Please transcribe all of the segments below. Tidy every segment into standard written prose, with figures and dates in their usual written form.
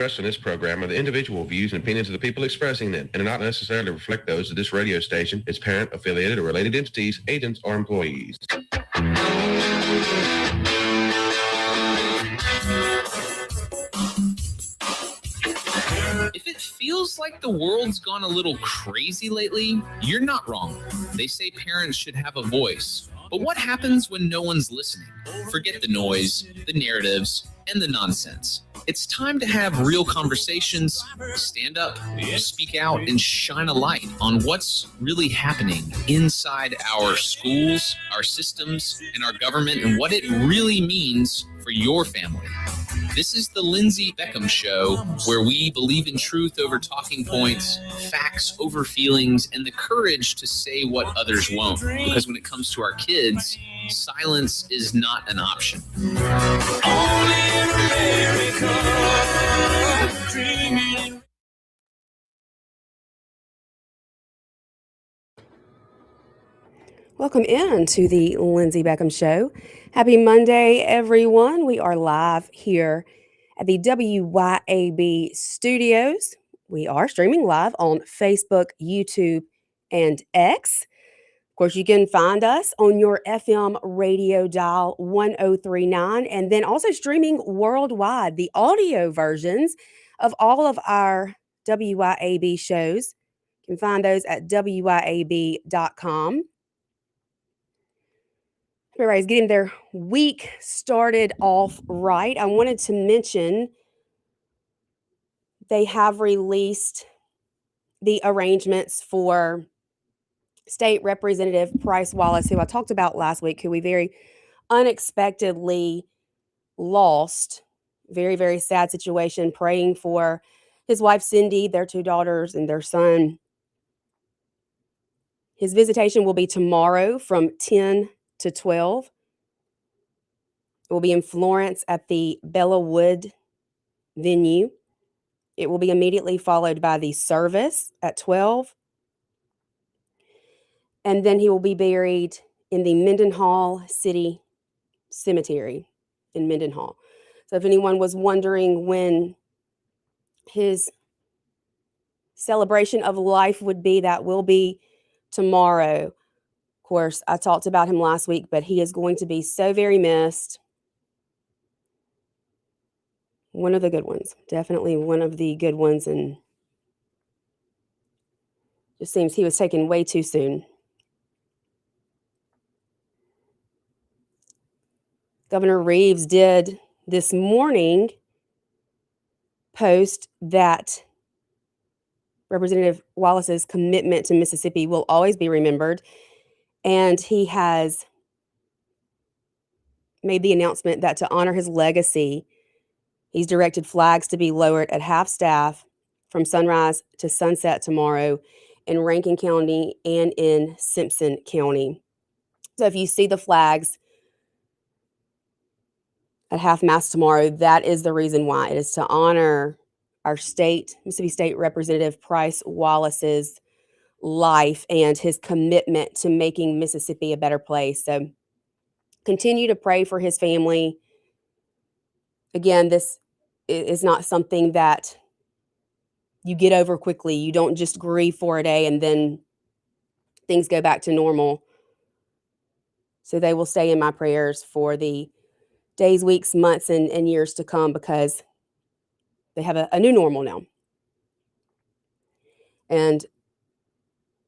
Expressed in this program are the individual views and opinions of the people expressing them and do not necessarily reflect those of this radio station, its parent, affiliated, or related entities, agents, or employees. If it feels like the world's gone a little crazy lately, you're not wrong. They say parents should have a voice. But what happens when no one's listening? Forget the noise, the narratives, and the nonsense. It's time to have real conversations, stand up, speak out, and shine a light on what's really happening inside our schools, our systems, and our government, and what it really means for your family. This is the Lindsey Beckham Show, where we believe in truth over talking points, facts over feelings, and the courage to say what others won't. Because when it comes to our kids, silence is not an option. Only in America, dreaming. Welcome in to the Lindsey Beckham Show. Happy Monday, everyone. We are live here at the WYAB studios. We are streaming live on Facebook, YouTube, and X. Of course, you can find us on your FM radio dial 1039 and then also streaming worldwide. The audio versions of all of our WYAB shows, you can find those at WYAB.com. Everybody's getting their week started off right. I wanted to mention they have released the arrangements for State Representative Price Wallace, who I talked about last week, who we very unexpectedly lost. Very, very sad situation. Praying for his wife, Cindy, their two daughters, and their son. His visitation will be tomorrow from 10 to 12. It will be in Florence at the Bella Wood venue. It will be immediately followed by the service at 12. And then he will be buried in the Mendenhall City Cemetery in Mendenhall. So if anyone was wondering when his celebration of life would be, that will be tomorrow. Of course, I talked about him last week, but he is going to be so very missed. One of the good ones, definitely one of the good ones, and just seems he was taken way too soon. Governor Reeves did this morning post that Representative Wallace's commitment to Mississippi will always be remembered, and he has made the announcement that to honor his legacy, he's directed flags to be lowered at half-staff from sunrise to sunset tomorrow in Rankin County and in Simpson County. So if you see the flags at half-mast tomorrow, that is the reason why. It is to honor our Mississippi State Representative Price Wallace's life and his commitment to making Mississippi a better place. So continue to pray for his family. Again, this is not something that you get over quickly. You don't just grieve for a day and then things go back to normal. So they will stay in my prayers for the days, weeks, months, and years to come, because they have a new normal now. And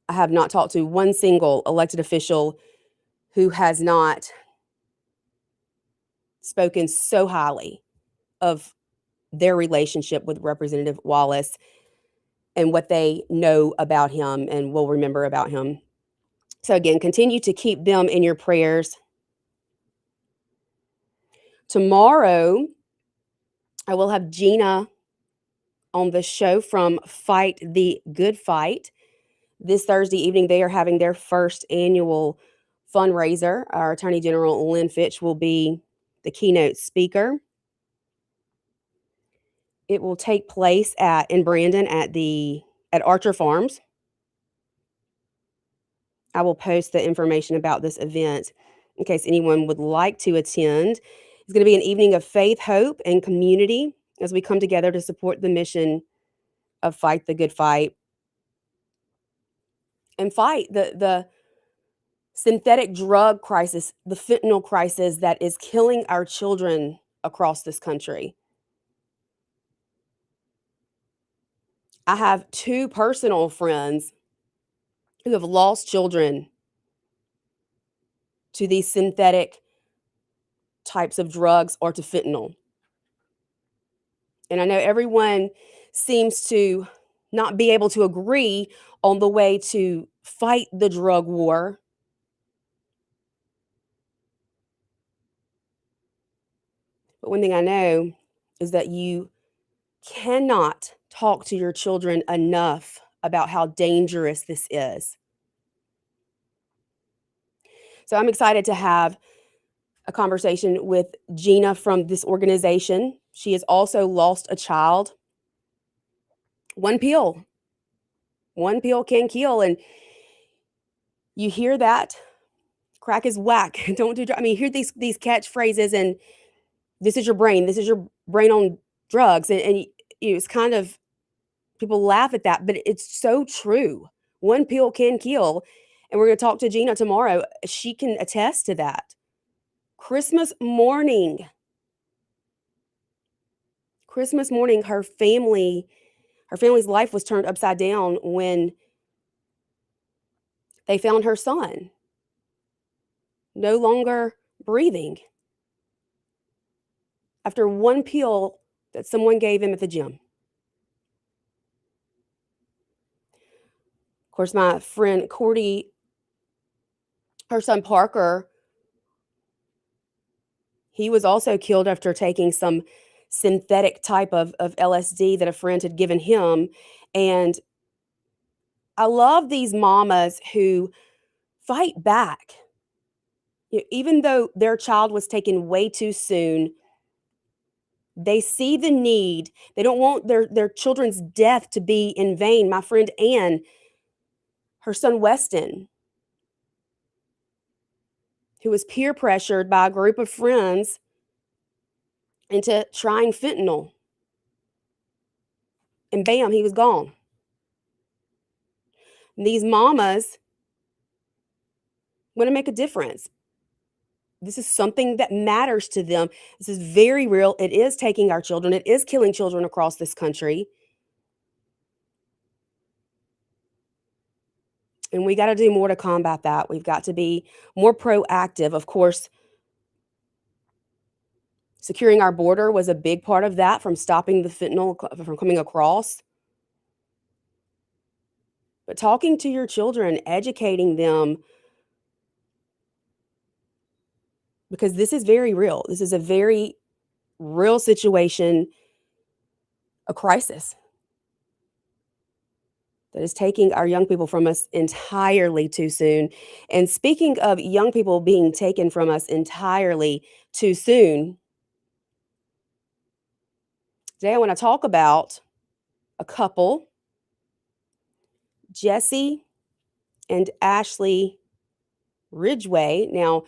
I have not talked to one single elected official who has not spoken so highly of their relationship with Representative Wallace and what they know about him and will remember about him. So again, continue to keep them in your prayers. Tomorrow, I will have Gina on the show from Fight the Good Fight. This Thursday evening, they are having their first annual fundraiser. Our Attorney General Lynn Fitch will be the keynote speaker. It will take place in Brandon at Archer Farms. I will post the information about this event in case anyone would like to attend. It's going to be an evening of faith, hope, and community as we come together to support the mission of Fight the Good Fight and fight the synthetic drug crisis, the fentanyl crisis that is killing our children across this country. I have 2 personal friends who have lost children to these synthetic types of drugs or to fentanyl. And I know everyone seems to not be able to agree on the way to fight the drug war. But one thing I know is that you cannot talk to your children enough about how dangerous this is. So I'm excited to have a conversation with Gina from this organization. She has also lost a child. One pill can kill. And you hear that crack is whack. Don't do, I mean, hear these catchphrases and this is your brain on drugs. And it's kind of, people laugh at that, but it's so true. One pill can kill. And we're going to talk to Gina tomorrow. She can attest to that. Christmas morning, her family's life was turned upside down when they found her son no longer breathing after one pill that someone gave him at the gym. Of course, my friend Cordy, her son Parker, he was also killed after taking some synthetic type of LSD that a friend had given him. And I love these mamas who fight back. Even though their child was taken way too soon, they see the need. They don't want their children's death to be in vain. My friend Ann, her son Weston, who was peer pressured by a group of friends into trying fentanyl. And bam, he was gone. And these mamas want to make a difference. This is something that matters to them. This is very real. It is taking our children. It is killing children across this country. And we got to do more to combat that. We've got to be more proactive. Of course, securing our border was a big part of that, from stopping the fentanyl from coming across. But talking to your children, educating them, because this is very real. This is a very real situation, a crisis that is taking our young people from us entirely too soon. And speaking of young people being taken from us entirely too soon, today I want to talk about a couple, Jesse and Ashley Ridgway. Now,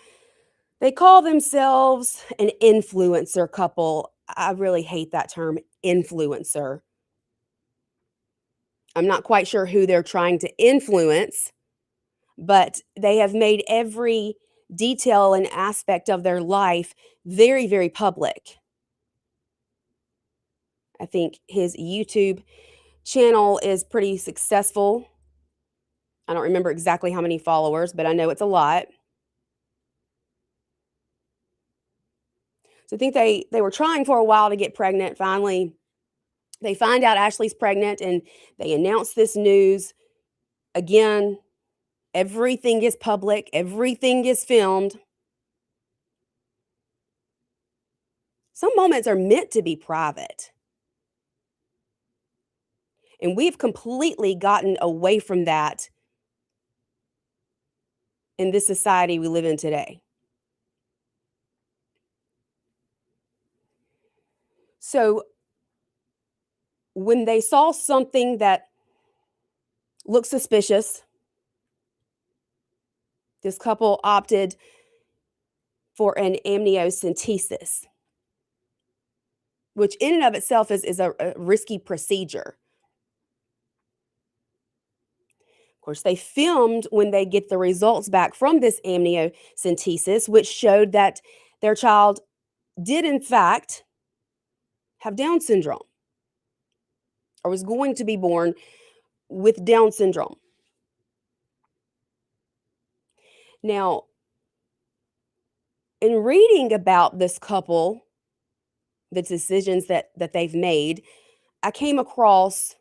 they call themselves an influencer couple. I really hate that term, influencer. I'm not quite sure who they're trying to influence, but they have made every detail and aspect of their life very, very public. I think his YouTube channel is pretty successful. I don't remember exactly how many followers, but I know it's a lot. So I think they were trying for a while to get pregnant. Finally, they find out Ashley's pregnant and they announce this news. Again, everything is public. Everything is filmed. Some moments are meant to be private. And we've completely gotten away from that in this society we live in today. So when they saw something that looked suspicious, this couple opted for an amniocentesis. which in and of itself is a risky procedure. Of course, they filmed when they get the results back from this amniocentesis, which showed that their child did, in fact, have Down syndrome or was going to be born with Down syndrome. Now, in reading about this couple, the decisions that they've made, I came across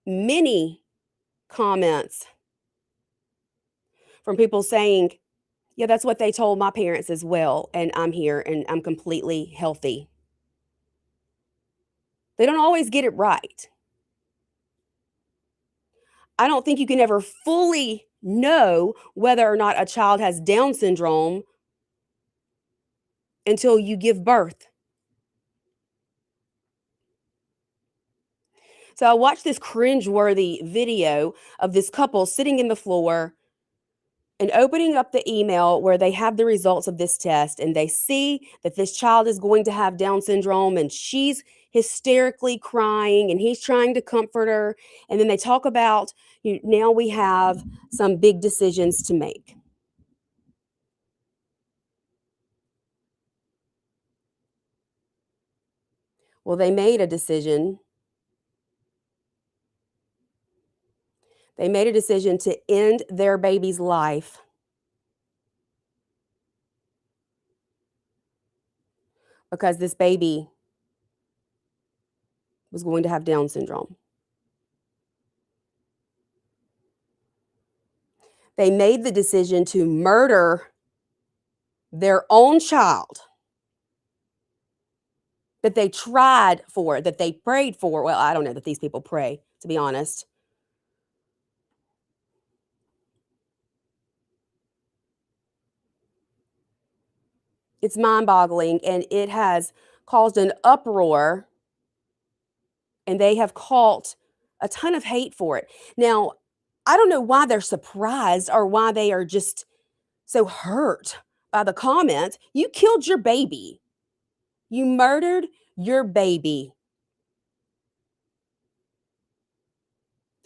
many comments from people saying, yeah, that's what they told my parents as well, and I'm here and I'm completely healthy. They don't always get it right. I don't think you can ever fully know whether or not a child has Down syndrome until you give birth. So I watched this cringeworthy video of this couple sitting in the floor and opening up the email where they have the results of this test, and they see that this child is going to have Down syndrome, and she's hysterically crying, and he's trying to comfort her. And then they talk about, now we have some big decisions to make. Well, they made a decision. They made a decision to end their baby's life because this baby was going to have Down syndrome. They made the decision to murder their own child that they tried for, that they prayed for. Well, I don't know that these people pray, to be honest. It's mind-boggling, and it has caused an uproar, and they have caught a ton of hate for it. Now, I don't know why they're surprised or why they are just so hurt by the comments. You killed your baby. You murdered your baby.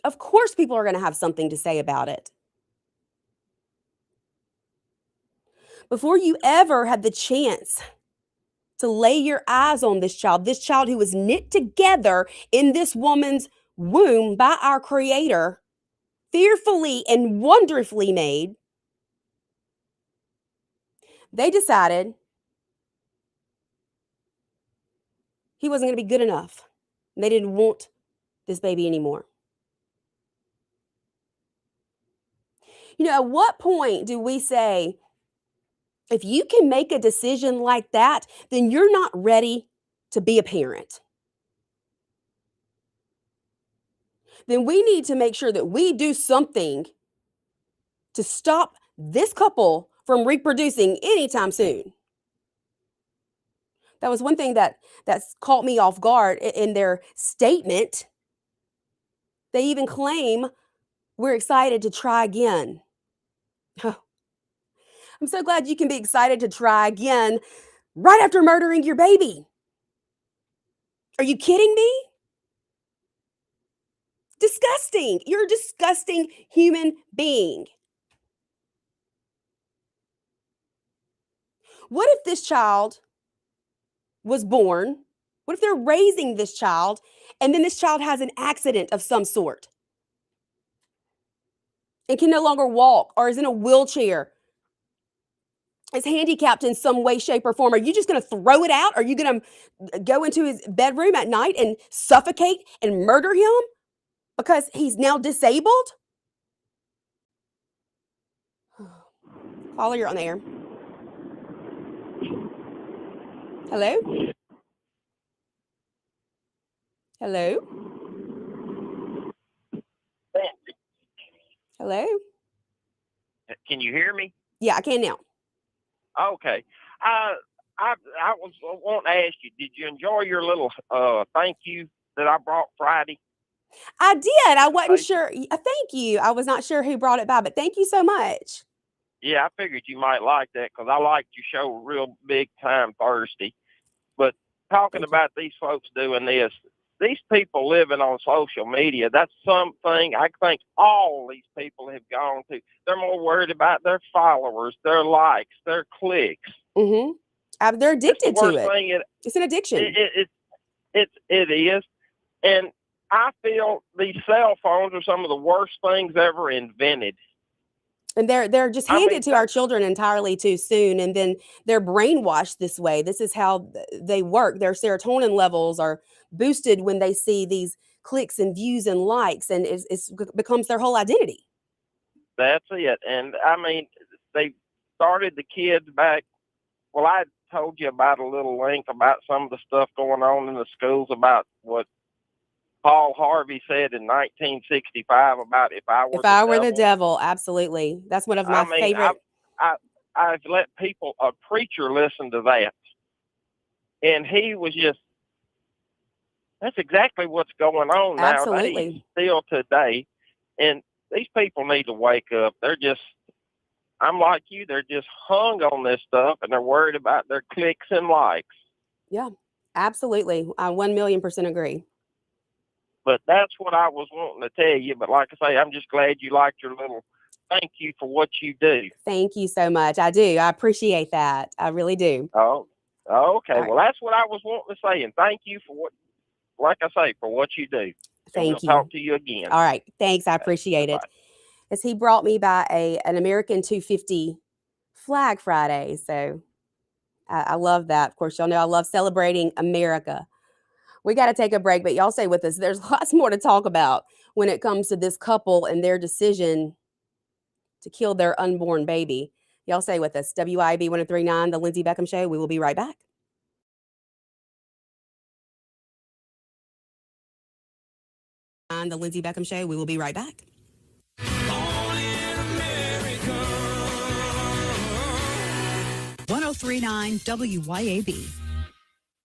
Of course, people are going to have something to say about it. Before you ever had the chance to lay your eyes on this child who was knit together in this woman's womb by our Creator, fearfully and wonderfully made, they decided he wasn't going to be good enough. They didn't want this baby anymore. At what point do we say, if you can make a decision like that, then you're not ready to be a parent? Then we need to make sure that we do something to stop this couple from reproducing anytime soon. That was one thing that's caught me off guard in their statement. They even claim we're excited to try again. I'm so glad you can be excited to try again right after murdering your baby. Are you kidding me? Disgusting. You're a disgusting human being. What if this child was born? What if they're raising this child and then this child has an accident of some sort and can no longer walk or is in a wheelchair, is handicapped in some way, shape, or form? Are you just going to throw it out? Are you going to go into his bedroom at night and suffocate and murder him because he's now disabled? Caller, you're on the air. Hello? Hello? Hello? Can you hear me? Yeah, I can now. Okay. I was wanting to ask you, did you enjoy your little thank you that I brought Friday? I did. I wasn't sure. Thank you. I was not sure who brought it by, but thank you so much. Yeah, I figured you might like that because I liked your show real big time Thursday. But talking about these folks doing this. These people living on social media, that's something I think all these people have gone to. They're more worried about their followers, their likes, their clicks. Mm-hmm. They're addicted to it. It's an addiction. It is. And I feel these cell phones are some of the worst things ever invented. And they're just handed to our children entirely too soon, and then they're brainwashed this way. This is how they work. Their serotonin levels are boosted when they see these clicks and views and likes, and it becomes their whole identity. That's it. And I mean, they started the kids back. Well, I told you about a little link about some of the stuff going on in the schools about what Paul Harvey said in 1965 about if I were the devil. Absolutely. That's one of my favorite. I've let a preacher listen to that. And he was that's exactly what's going on nowadays, still today. And these people need to wake up. I'm like you, they're just hung on this stuff and they're worried about their clicks and likes. Yeah, absolutely. I 1,000,000% agree. But that's what I was wanting to tell you. But like I say, I'm just glad you liked your little thank you for what you do. Thank you so much. I do. I appreciate that. I really do. Oh, okay. All right. Well, that's what I was wanting to say. And thank you for what you do. Thank you. Talk to you again. All right. Thanks. I appreciate it. As he brought me by an American 250 Flag Friday. So I love that. Of course, y'all know I love celebrating America. We got to take a break, but y'all stay with us. There's lots more to talk about when it comes to this couple and their decision to kill their unborn baby. Y'all stay with us. WYAB 103.9, The Lindsey Beckham Show. We will be right back. On The Lindsey Beckham Show. We will be right back. 103.9 WYAB.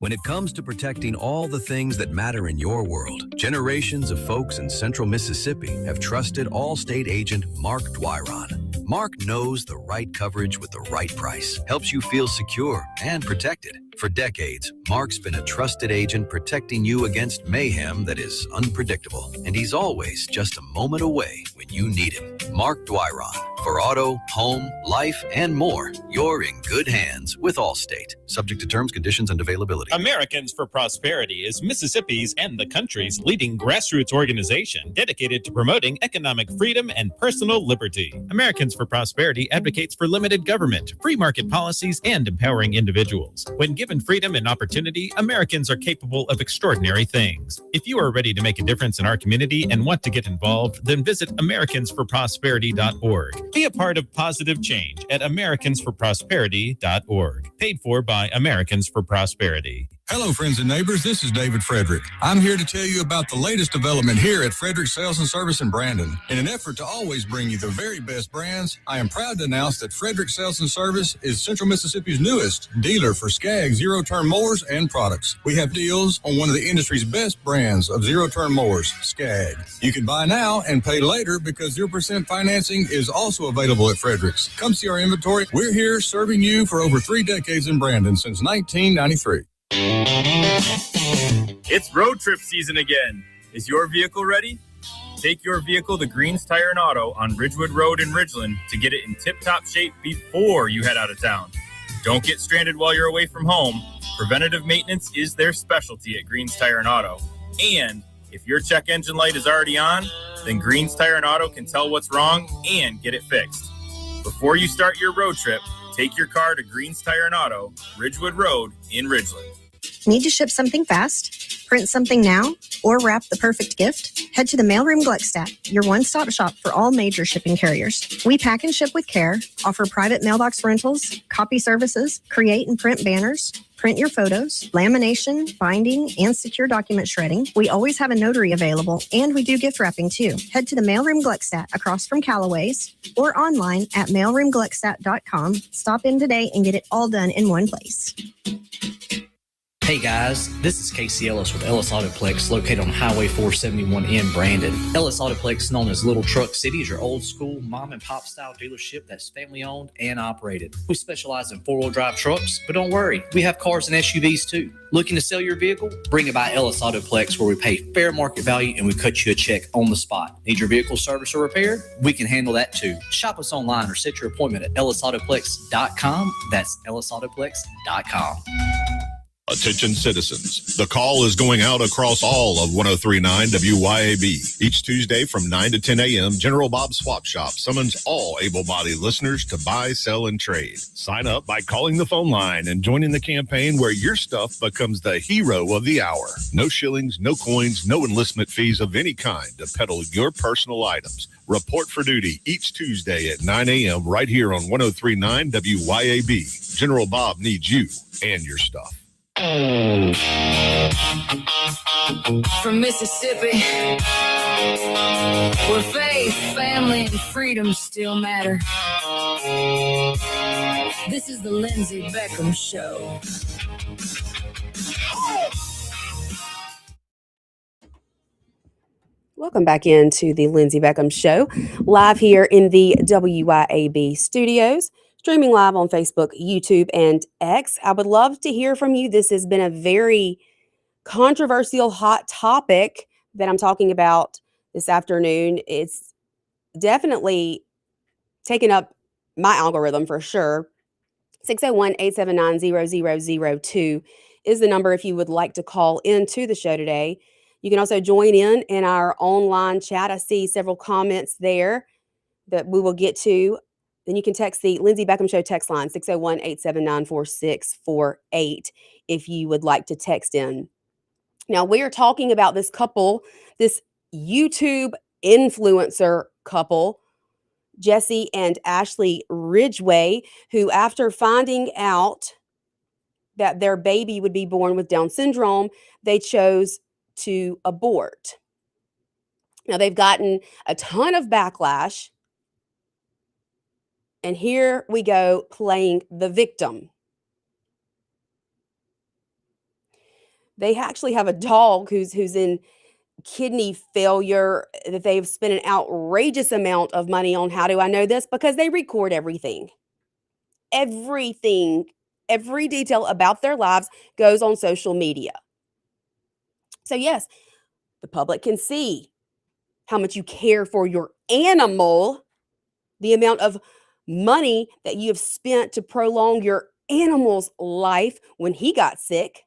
When it comes to protecting all the things that matter in your world, generations of folks in central Mississippi have trusted Allstate agent Mark Dwyron. Mark knows the right coverage with the right price, helps you feel secure and protected. For decades, Mark's been a trusted agent protecting you against mayhem that is unpredictable. And he's always just a moment away when you need him. Mark Dwyron. For auto, home, life, and more, you're in good hands with Allstate. Subject to terms, conditions, and availability. Americans for Prosperity is Mississippi's and the country's leading grassroots organization dedicated to promoting economic freedom and personal liberty. Americans for Prosperity advocates for limited government, free market policies, and empowering individuals. When given freedom and opportunity, Americans are capable of extraordinary things. If you are ready to make a difference in our community and want to get involved, then visit AmericansForProsperity.org. Be a part of positive change at AmericansForProsperity.org. Paid for by Americans for Prosperity. Hello, friends and neighbors. This is David Frederick. I'm here to tell you about the latest development here at Frederick Sales and Service in Brandon. In an effort to always bring you the very best brands, I am proud to announce that Frederick Sales and Service is Central Mississippi's newest dealer for Skag zero-turn mowers and products. We have deals on one of the industry's best brands of zero-turn mowers, Skag. You can buy now and pay later because 0% financing is also available at Frederick's. Come see our inventory. We're here serving you for over 3 decades in Brandon since 1993. It's road trip season again. Is your vehicle ready? Take your vehicle to Green's Tire and Auto on Ridgewood Road in Ridgeland to get it in tip-top shape before you head out of town. Don't get stranded while you're away from home. Preventative maintenance is their specialty at Green's Tire and Auto. And if your check engine light is already on, then Green's Tire and Auto can tell what's wrong and get it fixed. Before you start your road trip, take your car to Green's Tire and Auto, Ridgewood Road in Ridgeland. Need to ship something fast, print something now, or wrap the perfect gift? Head to the Mailroom Gluckstadt, your one-stop shop for all major shipping carriers. We pack and ship with care, offer private mailbox rentals, copy services, create and print banners, print your photos, lamination, binding, and secure document shredding. We always have a notary available, and we do gift wrapping too. Head to the Mailroom Gluckstadt across from Callaway's or online at mailroomgluckstadt.com. Stop in today and get it all done in one place. Hey guys, this is Casey Ellis with Ellis Autoplex, located on Highway 471 in Brandon. Ellis Autoplex, known as Little Truck City, is your old school mom and pop style dealership that's family owned and operated. We specialize in 4-wheel drive trucks, but don't worry, we have cars and SUVs too. Looking to sell your vehicle? Bring it by Ellis Autoplex, where we pay fair market value and we cut you a check on the spot. Need your vehicle service or repair? We can handle that too. Shop us online or set your appointment at ellisautoplex.com. That's ellisautoplex.com. Attention citizens, the call is going out across all of 103.9 WYAB. Each Tuesday from 9 to 10 a.m., General Bob's Swap Shop summons all able-bodied listeners to buy, sell, and trade. Sign up by calling the phone line and joining the campaign where your stuff becomes the hero of the hour. No shillings, no coins, no enlistment fees of any kind to peddle your personal items. Report for duty each Tuesday at 9 a.m. right here on 103.9 WYAB. General Bob needs you and your stuff. From Mississippi, where faith, family, and freedom still matter. This is the Lindsey Beckham Show. Welcome back into the Lindsey Beckham Show, live here in the WYAB studios. Streaming live on Facebook, YouTube, and X. I would love to hear from you. This has been a very controversial, hot topic that I'm talking about this afternoon. It's definitely taken up my algorithm for sure. 601-879-0002 is the number if you would like to call into the show today. You can also join in our online chat. I see several comments there that we will get to. Then you can text the Lindsey Beckham Show text line, 601-879-4648, if you would like to text in. Now, we are talking about this couple, this YouTube influencer couple, Jesse and Ashley Ridgway, who after finding out that their baby would be born with Down syndrome, they chose to abort. Now, they've gotten a ton of backlash. And here we go playing the victim. They actually have a dog who's in kidney failure that they've spent an outrageous amount of money on. How do I know this? Because they record everything. Everything, every detail about their lives goes on social media. So yes, the public can see how much you care for your animal, the amount of money that you have spent to prolong your animal's life when he got sick.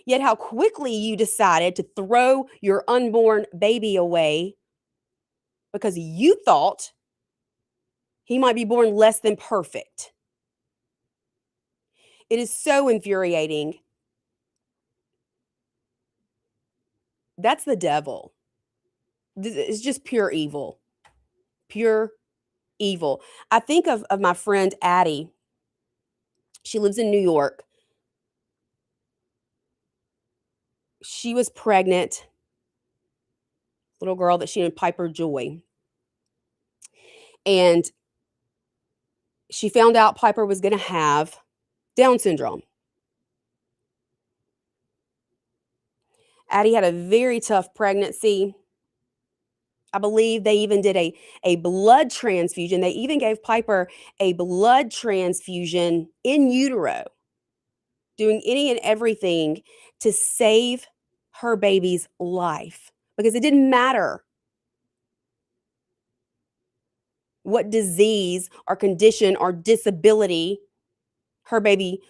Yet how quickly you decided to throw your unborn baby away because you thought he might be born less than perfect. It is so infuriating. That's the devil. It's just pure evil. Pure evil. I think of my friend Addie. She lives in New York. She was pregnant. Little girl that she named Piper Joy. And she found out Piper was going to have Down syndrome. Addie had a very tough pregnancy. I believe they even did a blood transfusion. They even gave Piper a blood transfusion in utero, doing any and everything to save her baby's life, because it didn't matter what disease or condition or disability her baby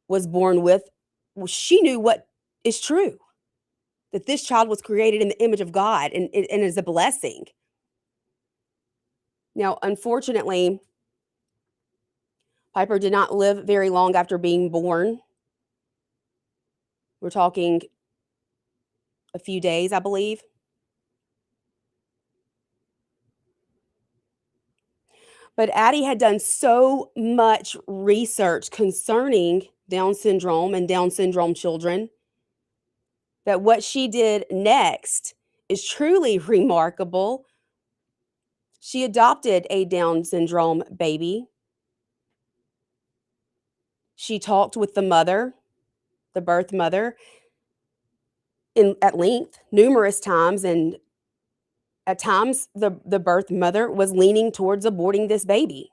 was born with. Well, she knew what is true, that this child was created in the image of God and is a blessing. Now, unfortunately, Piper did not live very long after being born. We're talking a few days, I believe. But Addie had done so much research concerning Down syndrome and Down syndrome children that what she did next is truly remarkable. She adopted a Down syndrome baby. She talked with the mother, the birth mother, at length, numerous times, and at times the birth mother was leaning towards aborting this baby.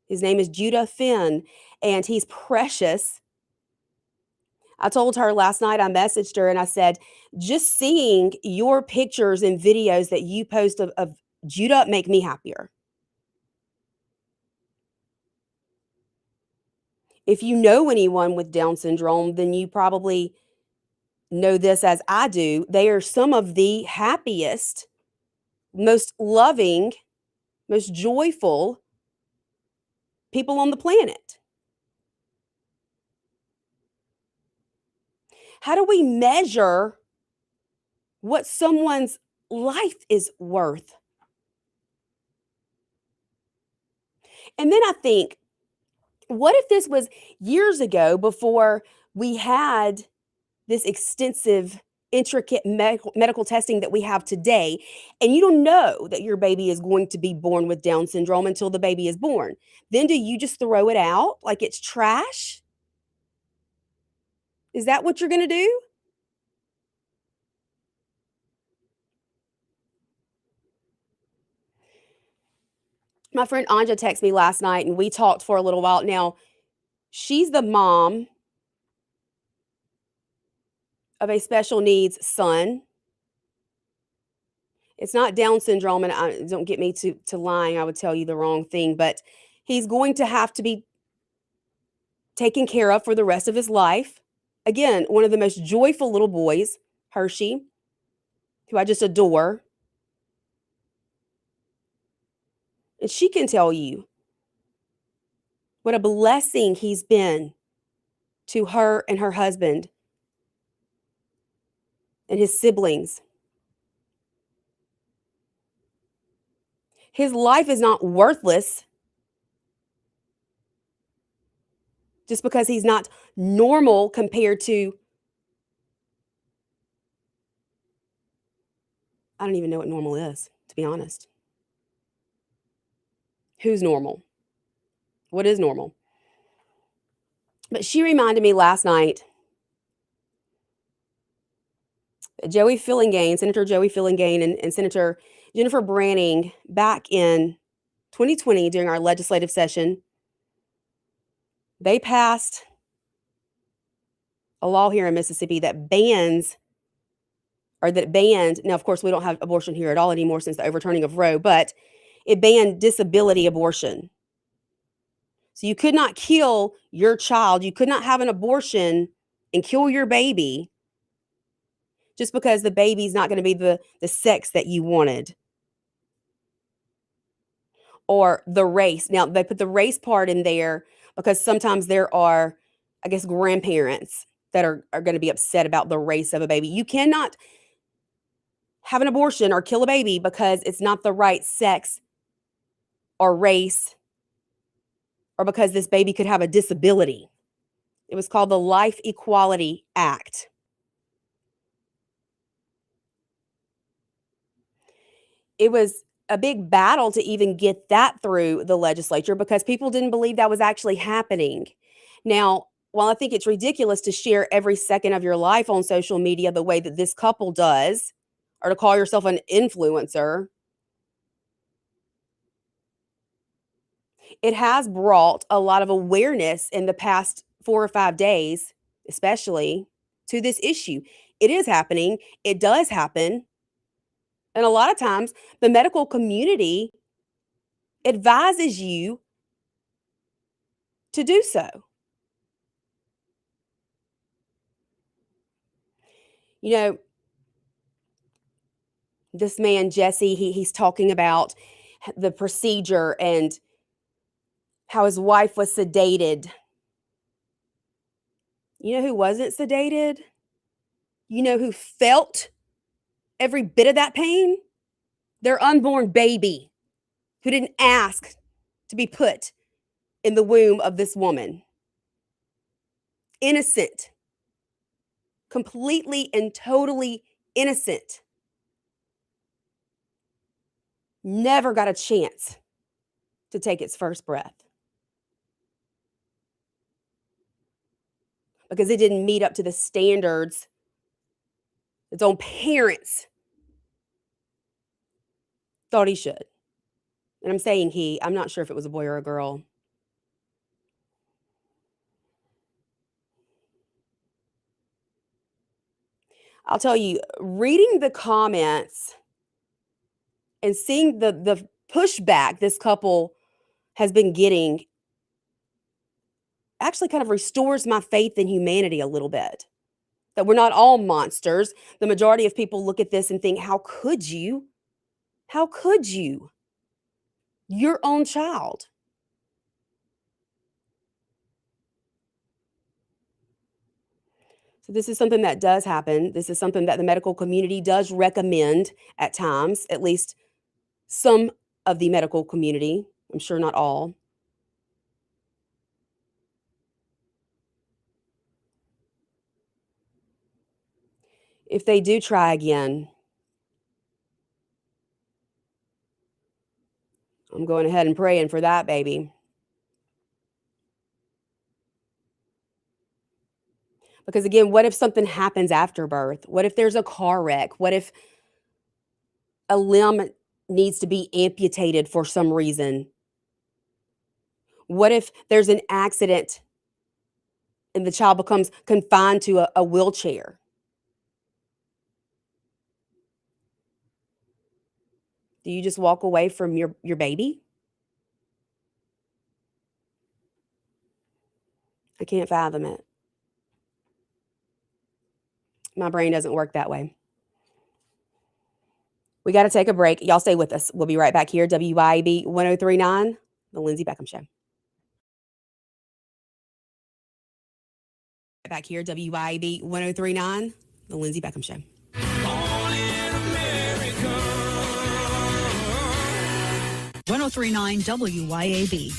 His name is Judah Finn, and he's precious. I told her last night, I messaged her and I said, just seeing your pictures and videos that you post of Judah make me happier. If you know anyone with Down syndrome, then you probably know this as I do. They are some of the happiest, most loving, most joyful people on the planet. How do we measure what someone's life is worth? And then I think, what if this was years ago before we had this extensive, intricate medical testing that we have today, and you don't know that your baby is going to be born with Down syndrome until the baby is born? Then do you just throw it out like it's trash? Is that what you're going to do? My friend Anja texted me last night, and we talked for a little while. Now, she's the mom of a special needs son. It's not Down syndrome, and don't get me to lying. I would tell you the wrong thing, but he's going to have to be taken care of for the rest of his life. Again, one of the most joyful little boys, Hershey, who I just adore. And she can tell you what a blessing he's been to her and her husband and his siblings. His life is not worthless just because he's not normal compared to, I don't even know what normal is, to be honest. Who's normal? What is normal? But she reminded me last night, Joey Fillingane, Senator Joey Fillingane and Senator Jennifer Branning, back in 2020 during our legislative session, they passed a law here in Mississippi that banned, now of course we don't have abortion here at all anymore since the overturning of Roe, but it banned disability abortion. So you could not kill your child, you could not have an abortion and kill your baby just because the baby's not going to be the sex that you wanted. Or the race. Now, they put the race part in there because sometimes there are, I guess, grandparents that are going to be upset about the race of a baby. You cannot have an abortion or kill a baby because it's not the right sex or race, or because this baby could have a disability. It was called the Life Equality Act. It was a big battle to even get that through the legislature because people didn't believe that was actually happening. Now, while I think it's ridiculous to share every second of your life on social media the way that this couple does, or to call yourself an influencer, it has brought a lot of awareness in the past 4 or 5 days, especially, to this issue. It is happening. It does happen. And a lot of times, the medical community advises you to do so. You know, this man, Jesse, he's talking about the procedure and how his wife was sedated. You know who wasn't sedated? You know who felt every bit of that pain? Their unborn baby, who didn't ask to be put in the womb of this woman. Innocent. Completely and totally innocent. Never got a chance to take its first breath. because it didn't meet up to the standards its own parents thought he should. And I'm saying he, I'm not sure if it was a boy or a girl. I'll tell you, reading the comments and seeing the pushback this couple has been getting actually kind of restores my faith in humanity a little bit. That we're not all monsters. The majority of people look at this and think, how could you? How could you? Your own child. So this is something that does happen. This is something that the medical community does recommend at times, at least some of the medical community. I'm sure not all. If they do try again, I'm going ahead and praying for that baby. Because again, what if something happens after birth? What if there's a car wreck? What if a limb needs to be amputated for some reason? What if there's an accident and the child becomes confined to a wheelchair? Do you just walk away from your baby? I can't fathom it. My brain doesn't work that way. We got to take a break. Y'all stay with us. We'll be right back here. WYAB 1039, The Lindsey Beckham Show. Back here, WYAB 1039, The Lindsey Beckham Show. 1039 WYAB.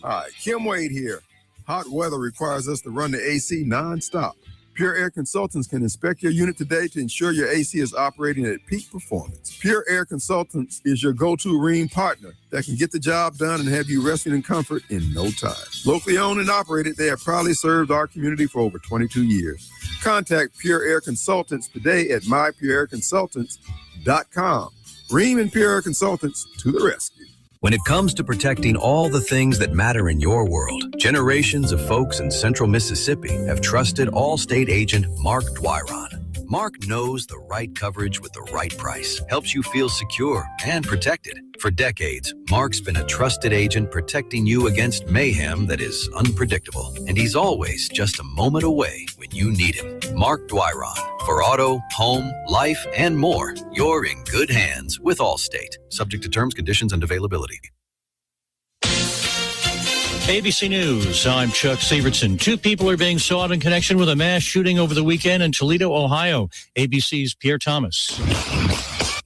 Hi, Kim Wade here. Hot weather requires us to run the AC nonstop. Pure Air Consultants can inspect your unit today to ensure your AC is operating at peak performance. Pure Air Consultants is your go-to Rheem partner that can get the job done and have you resting in comfort in no time. Locally owned and operated, they have proudly served our community for over 22 years. Contact Pure Air Consultants today at mypureairconsultants.com. Rheem and Pure Air Consultants to the rescue. When it comes to protecting all the things that matter in your world, generations of folks in central Mississippi have trusted Allstate agent Mark Dwyron. Mark knows the right coverage with the right price, helps you feel secure and protected. For decades, Mark's been a trusted agent protecting you against mayhem that is unpredictable. And he's always just a moment away when you need him. Mark Dwyron. For auto, home, life, and more, you're in good hands with Allstate. Subject to terms, conditions, and availability. ABC News, I'm Chuck Severson. 2 people are being sought in connection with a mass shooting over the weekend in Toledo, Ohio. ABC's Pierre Thomas.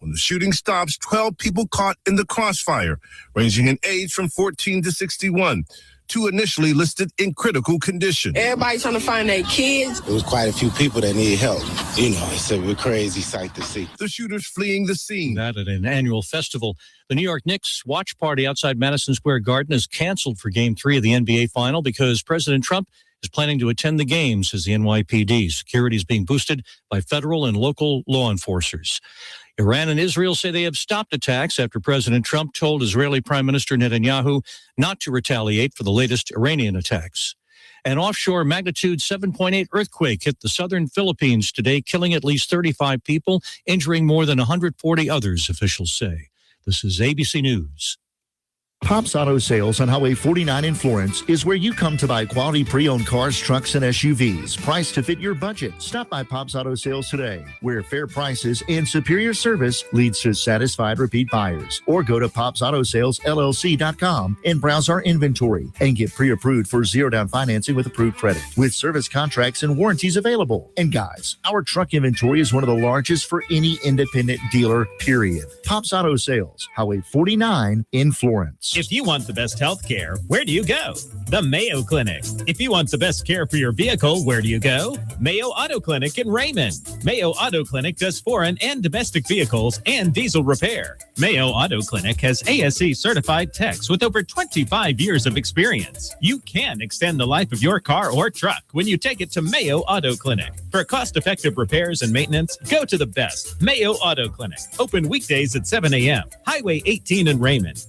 When the shooting stops, 12 people caught in the crossfire, ranging in age from 14 to 61. 2 initially listed in critical condition. Everybody trying to find their kids. There was quite a few people that need help. You know, it's a crazy sight to see. The shooters fleeing the scene. That at an annual festival. The New York Knicks watch party outside Madison Square Garden is canceled for Game 3 of the NBA Final because President Trump is planning to attend the game, says the NYPD. Security is being boosted by federal and local law enforcers. Iran and Israel say they have stopped attacks after President Trump told Israeli Prime Minister Netanyahu not to retaliate for the latest Iranian attacks. An offshore magnitude 7.8 earthquake hit the southern Philippines today, killing at least 35 people, injuring more than 140 others, officials say. This is ABC News. Pops Auto Sales on Highway 49 in Florence is where you come to buy quality pre-owned cars, trucks, and SUVs, priced to fit your budget. Stop by Pops Auto Sales today, where fair prices and superior service leads to satisfied repeat buyers. Or go to popsautosalesllc.com and browse our inventory and get pre-approved for zero-down financing with approved credit, with service contracts and warranties available. And guys, our truck inventory is one of the largest for any independent dealer, period. Pops Auto Sales, Highway 49 in Florence. If you want the best health care, where do you go? The Mayo Clinic. If you want the best care for your vehicle, where do you go? Mayo Auto Clinic in Raymond. Mayo Auto Clinic does foreign and domestic vehicles and diesel repair. Mayo Auto Clinic has ASE certified techs with over 25 years of experience. You can extend the life of your car or truck when you take it to Mayo Auto Clinic. For cost-effective repairs and maintenance, go to the best, Mayo Auto Clinic. Open weekdays at 7 a.m. Highway 18 in Raymond.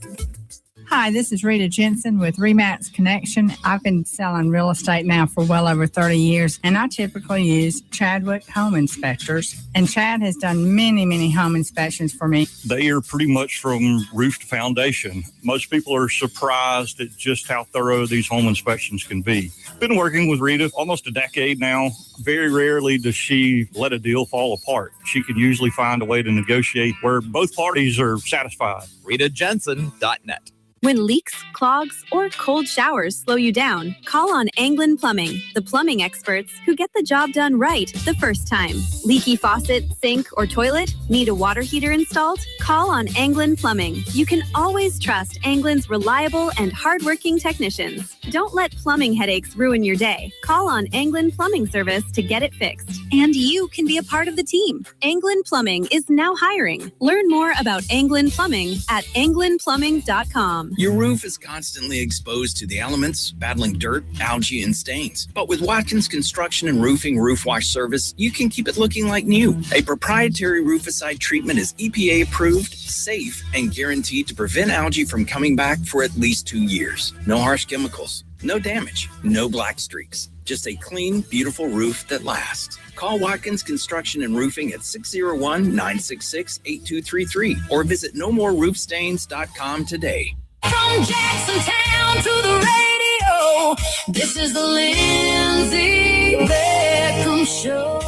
Hi, this is Rita Jensen with Remax Connection. I've been selling real estate now for well over 30 years, and I typically use Chadwick Home Inspectors. And Chad has done many, many home inspections for me. They are pretty much from roof to foundation. Most people are surprised at just how thorough these home inspections can be. Been working with Rita almost a decade now. Very rarely does she let a deal fall apart. She can usually find a way to negotiate where both parties are satisfied. RitaJensen.net. When leaks, clogs, or cold showers slow you down, call on Anglin Plumbing, the plumbing experts who get the job done right the first time. Leaky faucet, sink, or toilet? Need a water heater installed? Call on Anglin Plumbing. You can always trust Anglin's reliable and hardworking technicians. Don't let plumbing headaches ruin your day. Call on Anglin Plumbing Service to get it fixed. And you can be a part of the team. Anglin Plumbing is now hiring. Learn more about Anglin Plumbing at anglinplumbing.com. Your roof is constantly exposed to the elements, battling dirt, algae, and stains. But with Watkins Construction and Roofing Roof Wash Service, you can keep it looking like new. A proprietary rooficide treatment is EPA approved, safe, and guaranteed to prevent algae from coming back for at least 2 years. No harsh chemicals, no damage, no black streaks. Just a clean, beautiful roof that lasts. Call Watkins Construction and Roofing at 601-966-8233 or visit nomoreroofstains.com today. From Jacksontown to the radio, this is the Lindsey Beckham Show.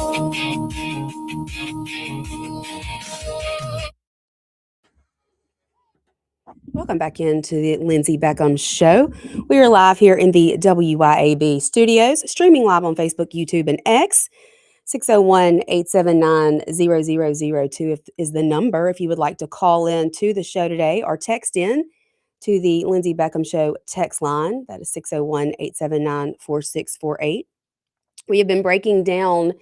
Welcome back into the Lindsey Beckham Show. We are live here in the WYAB studios, streaming live on Facebook, YouTube, and X. 601-879-0002 is the number if you would like to call in to the show today or text in to the Lindsey Beckham Show text line. That is 601-879-4648. We have been breaking down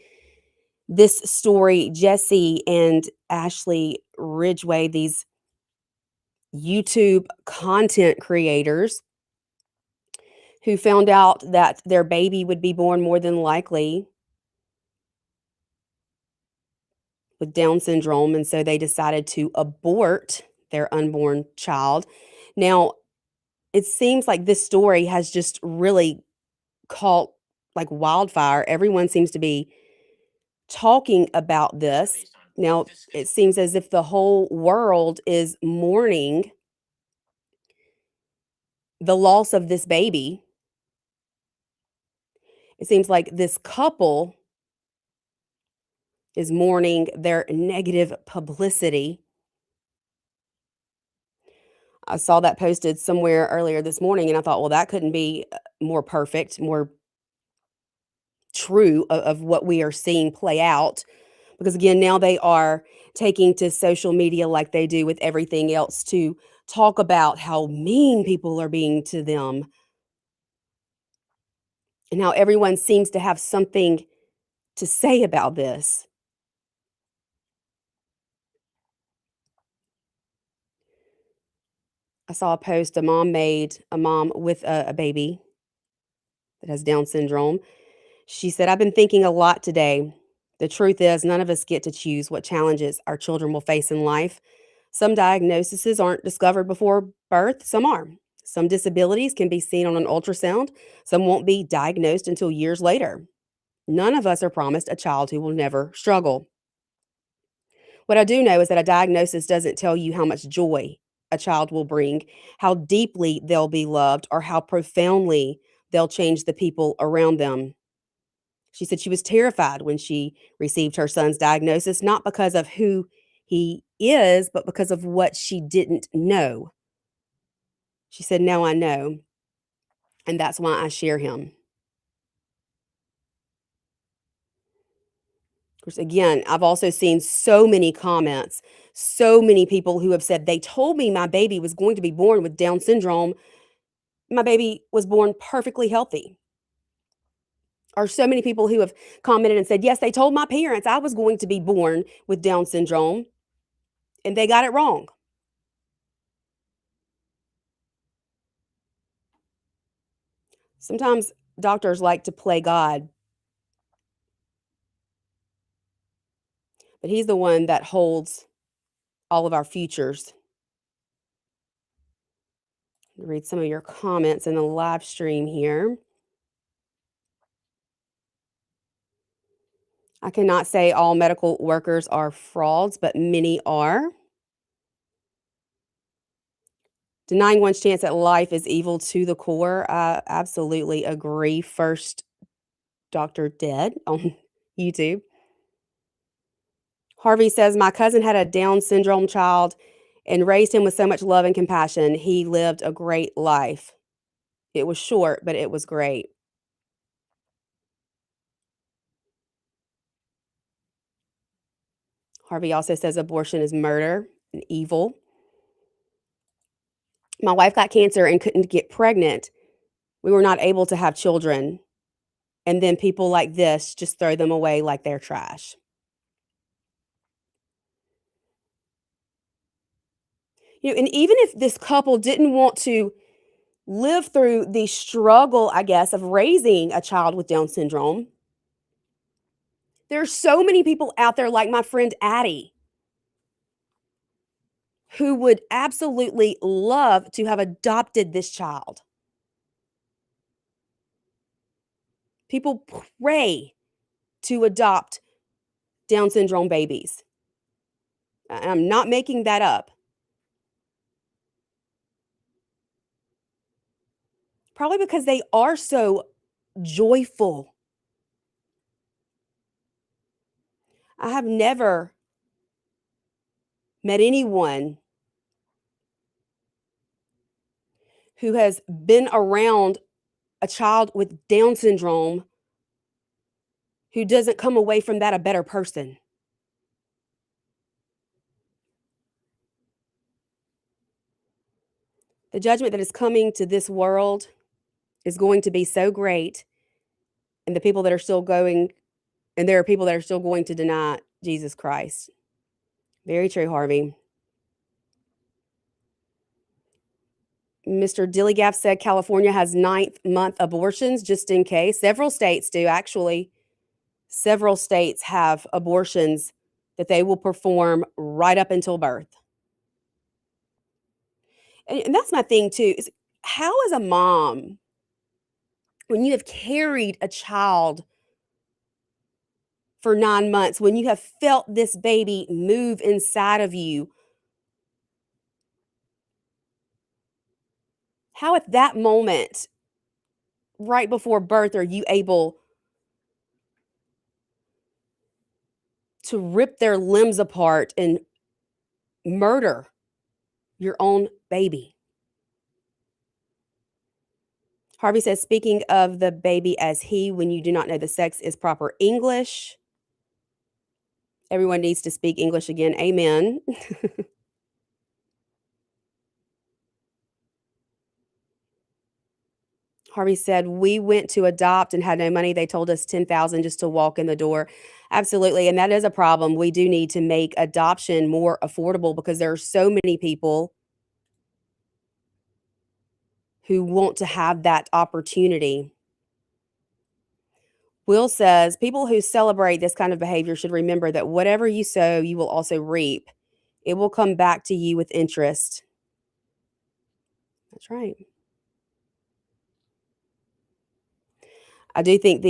this story, Jesse and Ashley Ridgway, these YouTube content creators who found out that their baby would be born more than likely with Down syndrome, and so they decided to abort their unborn child. Now, it seems like this story has just really caught like wildfire. Everyone seems to be talking about this. Now, it seems as if the whole world is mourning the loss of this baby. It seems like this couple is mourning their negative publicity. I saw that posted somewhere earlier this morning, and I thought, well, that couldn't be more perfect, more true of what we are seeing play out. Because again, now they are taking to social media like they do with everything else to talk about how mean people are being to them. And how everyone seems to have something to say about this. I saw a post a mom with a baby that has Down syndrome. She said, I've been thinking a lot today. The truth is, none of us get to choose what challenges our children will face in life. Some diagnoses aren't discovered before birth, some are. Some disabilities can be seen on an ultrasound. Some won't be diagnosed until years later. None of us are promised a child who will never struggle. What I do know is that a diagnosis doesn't tell you how much joy a child will bring, how deeply they'll be loved, or how profoundly they'll change the people around them. She said she was terrified when she received her son's diagnosis, not because of who he is, but because of what she didn't know. She said, now I know, and that's why I share him. course, again, I've also seen so many comments, so many people who have said, they told me my baby was going to be born with Down syndrome. My baby was born perfectly healthy. Or so many people who have commented and said, yes, they told my parents I was going to be born with Down syndrome, and they got it wrong. Sometimes doctors like to play God, but he's the one that holds all of our futures. Read some of your comments in the live stream here. I cannot say all medical workers are frauds, but many are. Denying one's chance at life is evil to the core. I absolutely agree. First, Dr. Dead on YouTube. Harvey says, my cousin had a Down syndrome child and raised him with so much love and compassion. He lived a great life. It was short, but it was great. Harvey also says abortion is murder and evil. My wife got cancer and couldn't get pregnant. We were not able to have children. And then people like this just throw them away like they're trash. And even if this couple didn't want to live through the struggle, I guess, of raising a child with Down syndrome, there are so many people out there like my friend Addie who would absolutely love to have adopted this child. People pray to adopt Down syndrome babies. I'm not making that up. Probably because they are so joyful. I have never met anyone who has been around a child with Down syndrome who doesn't come away from that a better person. The judgment that is coming to this world is going to be so great, and the people that are still going, and there are people that are still going to deny Jesus Christ. Very true, Harvey. Mr. Dillygaff said California has 9th-month abortions, just in case. Several states do, actually. Several states have abortions that they will perform right up until birth. And that's my thing, too, is how as a mom, when you have carried a child for 9 months, when you have felt this baby move inside of you, how at that moment, right before birth, are you able to rip their limbs apart and murder your own baby? Harvey says, speaking of the baby as he, when you do not know the sex, is proper English. Everyone needs to speak English again. Amen. Harvey said, we went to adopt and had no money. They told us $10,000 just to walk in the door. Absolutely. And that is a problem. We do need to make adoption more affordable because there are so many people who want to have that opportunity. Will says, people who celebrate this kind of behavior should remember that whatever you sow, you will also reap. It will come back to you with interest. That's right. I do think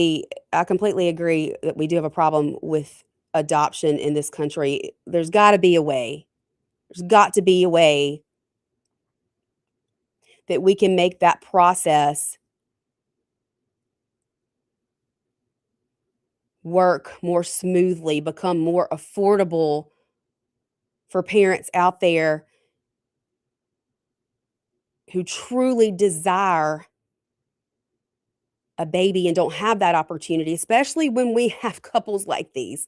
I completely agree that we do have a problem with adoption in this country. There's got to be a way. There's got to be a way that we can make that process work more smoothly, become more affordable for parents out there who truly desire a baby and don't have that opportunity, especially when we have couples like these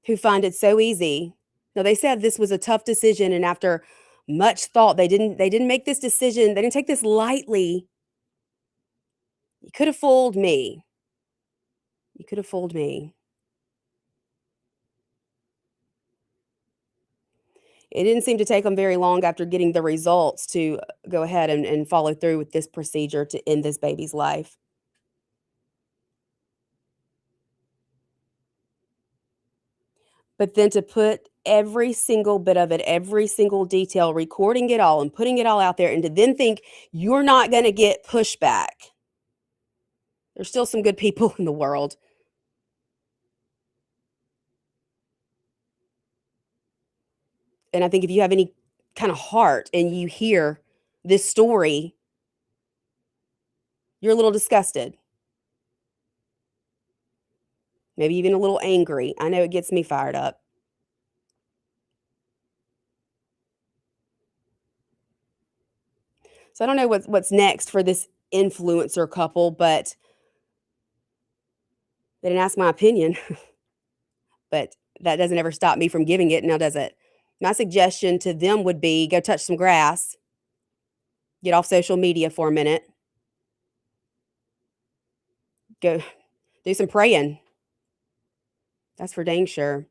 who find it so easy. Now, they said this was a tough decision, and after much thought, they didn't make this decision. They didn't take this lightly. You could have fooled me. You could have fooled me. It didn't seem to take them very long after getting the results to go ahead and follow through with this procedure to end this baby's life. But then to put every single bit of it, every single detail, recording it all and putting it all out there, and to then think you're not going to get pushback. There's still some good people in the world. And I think if you have any kind of heart and you hear this story, you're a little disgusted. Maybe even a little angry. I know it gets me fired up. So I don't know what's next for this influencer couple, but they didn't ask my opinion. But that doesn't ever stop me from giving it, now does it? My suggestion to them would be go touch some grass. Get off social media for a minute. Go do some praying. That's for dang sure.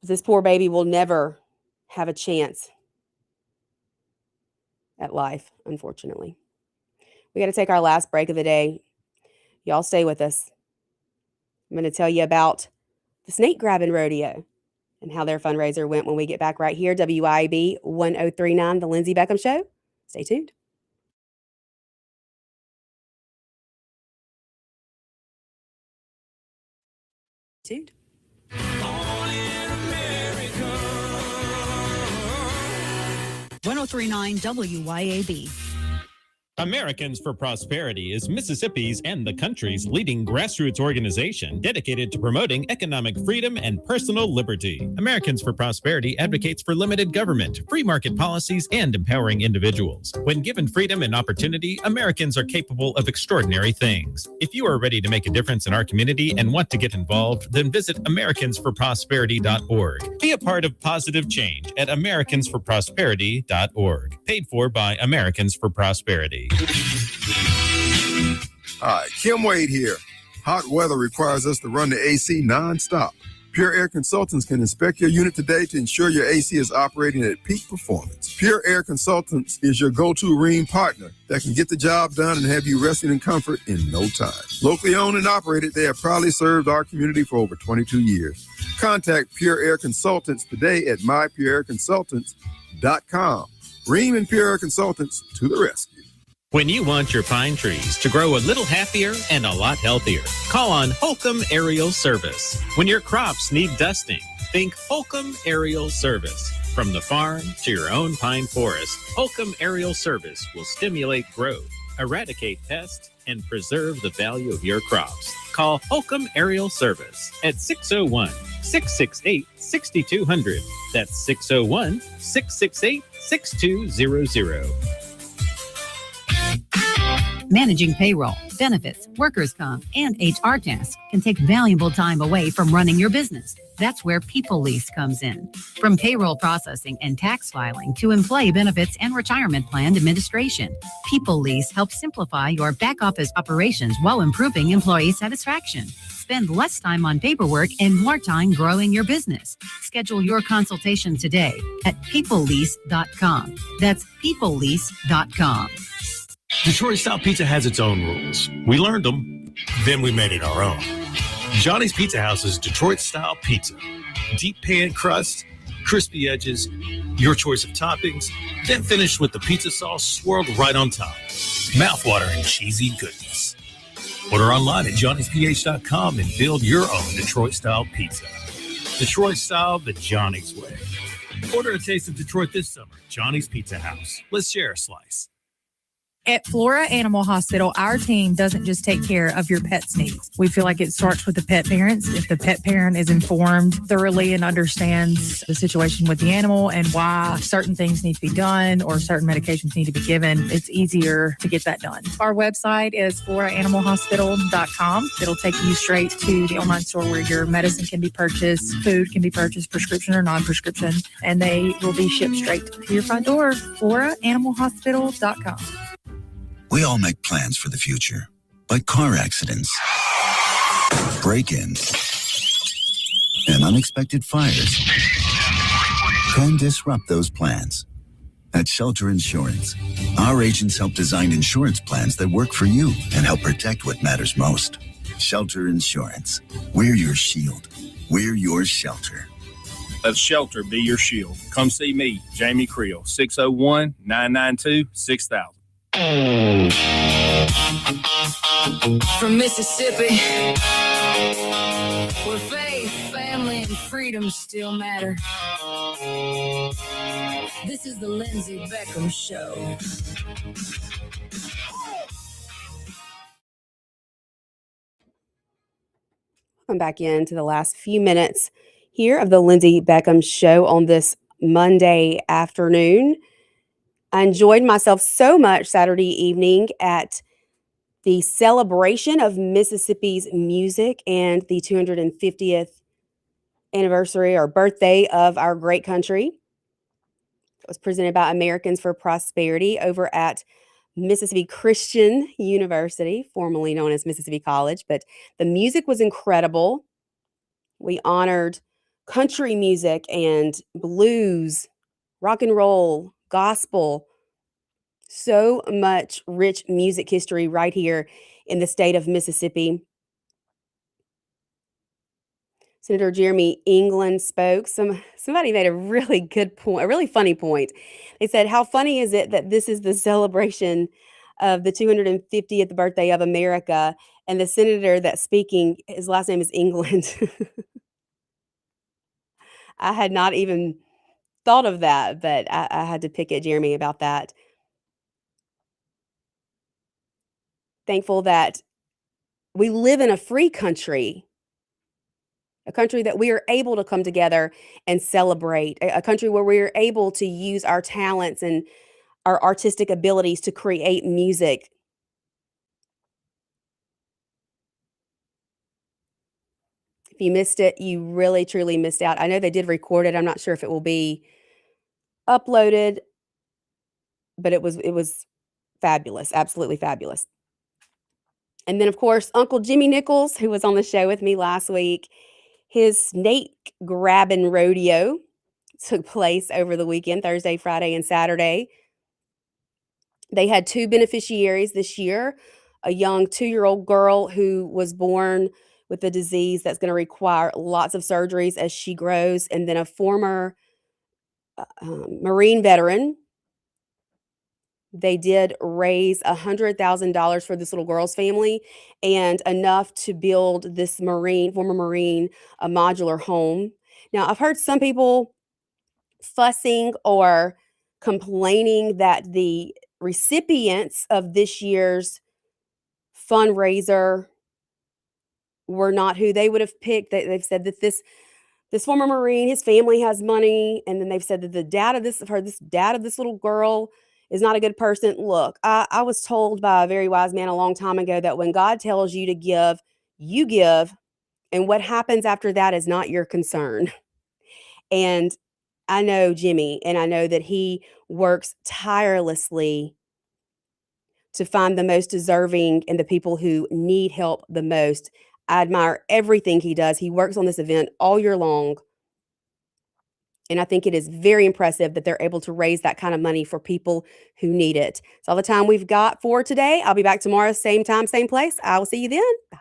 This poor baby will never have a chance at life, unfortunately. We got to take our last break of the day. Y'all stay with us. I'm going to tell you about the snake grabbing rodeo and how their fundraiser went when we get back right here. WYAB 1039, The Lindsey Beckham Show. Stay tuned. Tuned. 1039 WYAB. Americans for Prosperity is Mississippi's and the country's leading grassroots organization dedicated to promoting economic freedom and personal liberty. Americans for Prosperity advocates for limited government, free market policies, and empowering individuals. When given freedom and opportunity, Americans are capable of extraordinary things. If you are ready to make a difference in our community and want to get involved, then visit americansforprosperity.org. Be a part of positive change at americansforprosperity.org. Paid for by Americans for Prosperity. Hi, Kim Wade here. Hot weather requires us to run the AC nonstop. Pure Air Consultants can inspect your unit today to ensure your AC is operating at peak performance. Pure Air Consultants is your go-to ring partner that can get the job done and have you resting in comfort in no time. Locally owned and operated, they have proudly served our community for over 22 years. Contact Pure Air Consultants today at mypureairconsultants.com. Ream and Pure Air Consultants to the rescue. When you want your pine trees to grow a little happier and a lot healthier, call on Holcomb Aerial Service. When your crops need dusting, think Holcomb Aerial Service. From the farm to your own pine forest, Holcomb Aerial Service will stimulate growth, eradicate pests, and preserve the value of your crops. Call Holcomb Aerial Service at 601-668-6200. That's 601-668-6200. Managing payroll, benefits, workers' comp, and HR tasks can take valuable time away from running your business. That's where People Lease comes in. From payroll processing and tax filing to employee benefits and retirement plan administration, People Lease helps simplify your back office operations while improving employee satisfaction. Spend less time on paperwork and more time growing your business. Schedule your consultation today at peoplelease.com. That's peoplelease.com. Detroit-style pizza has its own rules. We learned them, then we made it our own. Johnny's Pizza House is Detroit-style pizza. Deep pan crust, crispy edges, your choice of toppings, then finished with the pizza sauce swirled right on top. Mouthwatering cheesy goodness. Order online at johnnysph.com and build your own Detroit-style pizza. Detroit-style the Johnny's way. Order a taste of Detroit this summer. Johnny's Pizza House. Let's share a slice. At Flora Animal Hospital, our team doesn't just take care of your pet's needs. We feel like it starts with the pet parents. If the pet parent is informed thoroughly and understands the situation with the animal and why certain things need to be done or certain medications need to be given, it's easier to get that done. Our website is floraanimalhospital.com. It'll take you straight to the online store where your medicine can be purchased, food can be purchased, prescription or non-prescription, and they will be shipped straight to your front door. floraanimalhospital.com. We all make plans for the future, but car accidents, break-ins, and unexpected fires can disrupt those plans. At Shelter Insurance, our agents help design insurance plans that work for you and help protect what matters most. Shelter Insurance. We're your shield. We're your shelter. Let Shelter be your shield. Come see me, Jamie Creel, 601-992-6000. From Mississippi, where faith, family, and freedom still matter. This is the Lindsey Beckham Show. Welcome back into the last few minutes here of the Lindsey Beckham Show on this Monday afternoon. I enjoyed myself so much Saturday evening at the celebration of Mississippi's music and the 250th anniversary or birthday of our great country. It was presented by Americans for Prosperity over at Mississippi Christian University, formerly known as Mississippi College, but the music was incredible. We honored country music and blues, rock and roll, gospel, so much rich music history right here in the state of Mississippi. Senator Jeremy England spoke. Somebody made a really good point, a really funny point. They said, how funny is it that this is the celebration of the 250th birthday of America, and the senator that's speaking, his last name is England. I had not even thought of that, but I had to pick at Jeremy about that. Thankful that we live in a free country, a country that we are able to come together and celebrate, a country where we are able to use our talents and our artistic abilities to create music. If you missed it, you really, truly missed out. I know they did record it. I'm not sure if it will be uploaded, but it was fabulous, absolutely fabulous. And then, of course, Uncle Jimmy Nichols, who was on the show with me last week, his snake grabbing rodeo took place over the weekend, Thursday, Friday, and Saturday. They had 2 beneficiaries this year, a young 2-year-old girl who was born with a disease that's going to require lots of surgeries as she grows, and then a former Marine veteran. They did raise $100,000 for this little girl's family and enough to build this former Marine, a modular home. Now, I've heard some people fussing or complaining that the recipients of this year's fundraiser were not who they would have picked. They've said that this former Marine, his family has money, and then they've said that the dad of this little girl is not a good person. Look, I was told by a very wise man a long time ago that when God tells you to give, you give, and what happens after that is not your concern. And I know Jimmy, and I know that he works tirelessly to find the most deserving and the people who need help the most. I admire everything he does. He works on this event all year long. And I think it is very impressive that they're able to raise that kind of money for people who need it. It's all the time we've got for today. I'll be back tomorrow, same time, same place. I will see you then. Bye.